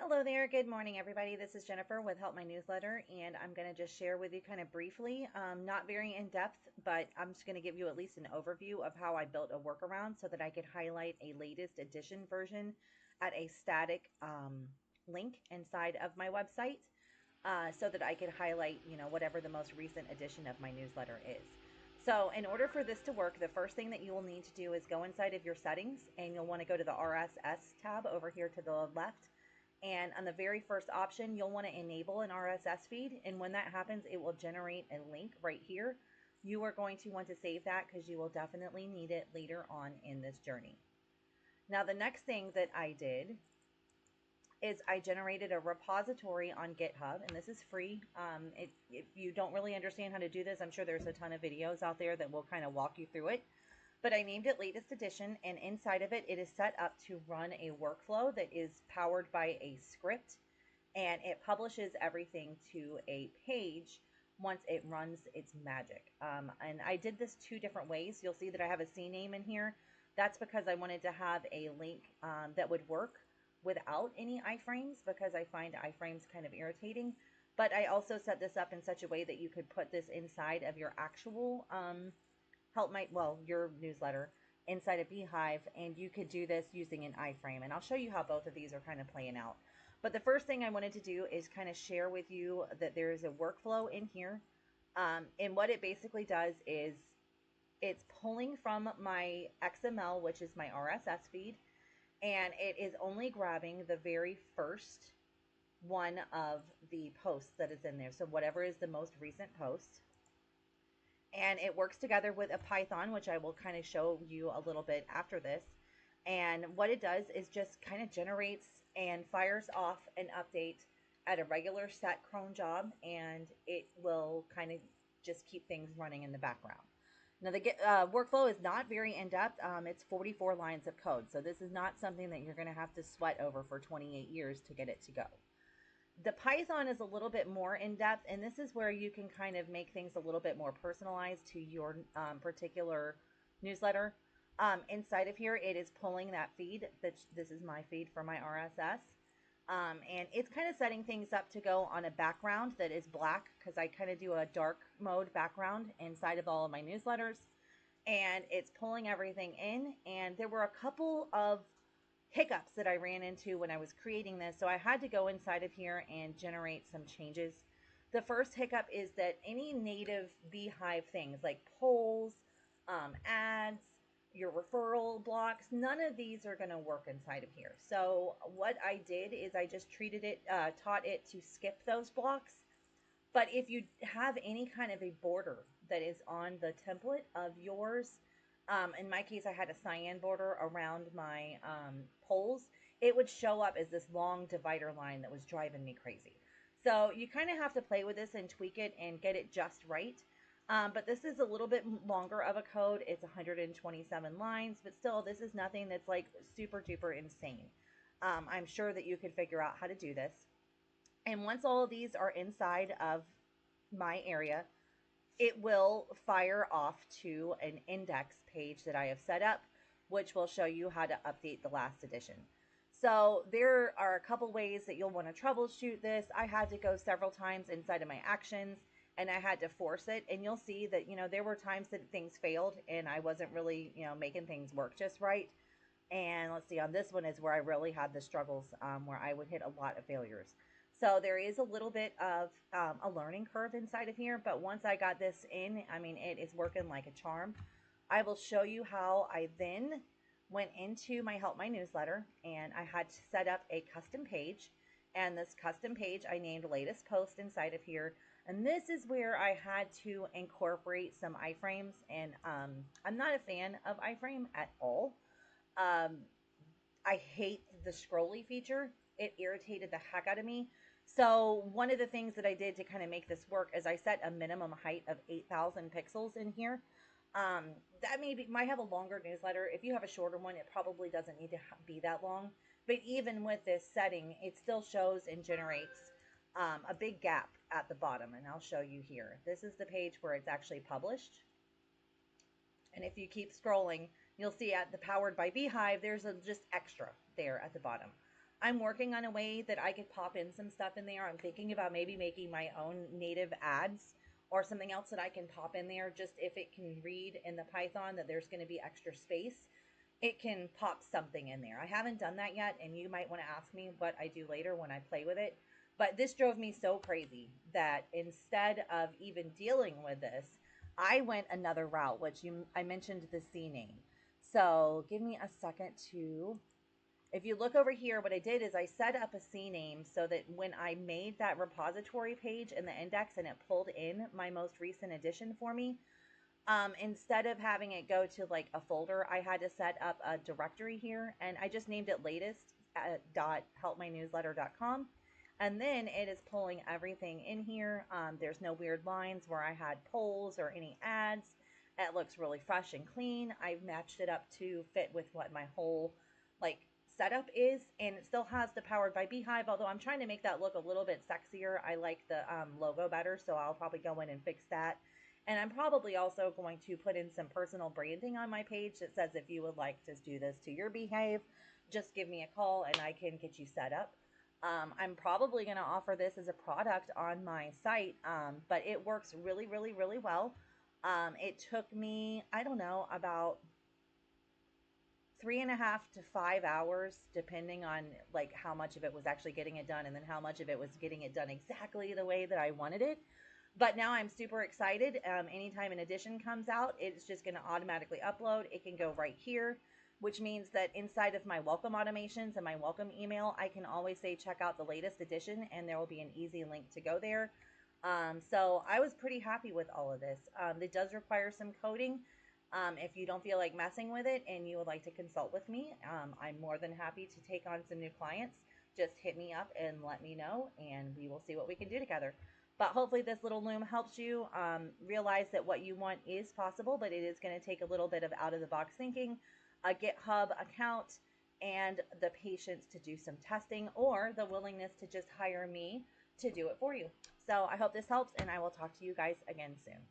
Hello there. Good morning, everybody. This is Jennifer with Help My Newsletter, and I'm going to just share with you kind of briefly, not very in depth, but I'm just going to give you at least an overview of how I built a workaround so that I could highlight a latest edition version at a static link inside of my website so that I could highlight, whatever the most recent edition of my newsletter is. So in order for this to work, the first thing that you will need to do is go inside of your settings, and you'll want to go to the RSS tab over here to the left. And on the very first option, you'll want to enable an RSS feed. And when that happens, it will generate a link right here. You are going to want to save that because you will definitely need it later on in this journey. Now, the next thing that I did is I generated a repository on GitHub, and this is free. If you don't really understand how to do this, I'm sure there's a ton of videos out there that will kind of walk you through it. But I named it latest edition, and inside of it, it is set up to run a workflow that is powered by a script, and it publishes everything to a page once it runs its magic. And I did this two different ways. You'll see that I have a CNAME in here. That's because I wanted to have a link that would work without any iframes, because I find iframes kind of irritating. But I also set this up in such a way that you could put this inside of your actual your newsletter inside of Beehiiv, and you could do this using an iframe. And I'll show you how both of these are kind of playing out. But the first thing I wanted to do is kind of share with you that there is a workflow in here. And what it basically does is it's pulling from my XML, which is my RSS feed, and it is only grabbing the very first one of the posts that is in there. So whatever is the most recent post. And it works together with a Python, which I will kind of show you a little bit after this. And what it does is just kind of generates and fires off an update at a regular set cron job, and it will kind of just keep things running in the background. Now, the workflow is not very in-depth. It's 44 lines of code, so this is not something that you're going to have to sweat over for 28 years to get it to go. The Python is a little bit more in-depth, and this is where you can kind of make things a little bit more personalized to your particular newsletter. Inside of here, it is pulling that feed. This is my feed for my RSS. And it's kind of setting things up to go on a background that is black, because I kind of do a dark mode background inside of all of my newsletters. And it's pulling everything in, and there were a couple of hiccups that I ran into when I was creating this, so I had to go inside of here and generate some changes. The first hiccup is that any native Beehiiv things like polls, ads, your referral blocks, none of these are going to work inside of here. So what I did is I just taught it to skip those blocks. But if you have any kind of a border that is on the template of yours, in my case, I had a cyan border around my polls. It would show up as this long divider line that was driving me crazy. So you kind of have to play with this and tweak it and get it just right. But this is a little bit longer of a code. It's 127 lines, but still, this is nothing that's like super duper insane. I'm sure that you could figure out how to do this. And once all of these are inside of my area, it will fire off to an index page that I have set up, which will show you how to update the last edition. So there are a couple ways that you'll want to troubleshoot this. I had to go several times inside of my actions, and I had to force it. And you'll see that, there were times that things failed and I wasn't really, making things work just right. And let's see, on this one is where I really had the struggles, where I would hit a lot of failures. So there is a little bit of a learning curve inside of here, but once I got this in, it is working like a charm. I will show you how I then went into my Help My Newsletter, and I had to set up a custom page, and this custom page I named latest post inside of here. And this is where I had to incorporate some iframes, and I'm not a fan of iframe at all. I hate the scrolly feature. It irritated the heck out of me. So one of the things that I did to kind of make this work is I set a minimum height of 8,000 pixels in here. That might have a longer newsletter. If you have a shorter one, it probably doesn't need to be that long. But even with this setting, it still shows and generates a big gap at the bottom. And I'll show you here. This is the page where it's actually published. And if you keep scrolling, you'll see at the Powered by Beehiiv, there's a just extra there at the bottom. I'm working on a way that I could pop in some stuff in there. I'm thinking about maybe making my own native ads or something else that I can pop in there, just if it can read in the Python that there's going to be extra space, it can pop something in there. I haven't done that yet, and you might want to ask me what I do later when I play with it. But this drove me so crazy that instead of even dealing with this, I went another route, which I mentioned the C name. So give me a second to, if you look over here, what I did is I set up a C name so that when I made that repository page in the index and it pulled in my most recent edition for me, instead of having it go to like a folder, I had to set up a directory here, and I just named it latest dot helpmynewsletter.com. And then it is pulling everything in here. There's no weird lines where I had polls or any ads. It looks really fresh and clean. I've matched it up to fit with what my whole like setup is, and it still has the Powered by Beehiiv, although I'm trying to make that look a little bit sexier. I like the logo better, so I'll probably go in and fix that. And I'm probably also going to put in some personal branding on my page that says, if you would like to do this to your Beehiiv, just give me a call and I can get you set up. I'm probably going to offer this as a product on my site, but it works really, really, really well. It took me, I don't know, about 3.5 to 5 hours, depending on like how much of it was actually getting it done and then how much of it was getting it done exactly the way that I wanted it. But now I'm super excited. Anytime an edition comes out, it's just going to automatically upload. It can go right here, which means that inside of my welcome automations and my welcome email, I can always say, check out the latest edition, and there will be an easy link to go there. So I was pretty happy with all of this. It does require some coding. If you don't feel like messing with it and you would like to consult with me, I'm more than happy to take on some new clients. Just hit me up and let me know, and we will see what we can do together. But hopefully this little loom helps you realize that what you want is possible, but it is going to take a little bit of out-of-the-box thinking, a GitHub account, and the patience to do some testing, or the willingness to just hire me to do it for you. So I hope this helps, and I will talk to you guys again soon.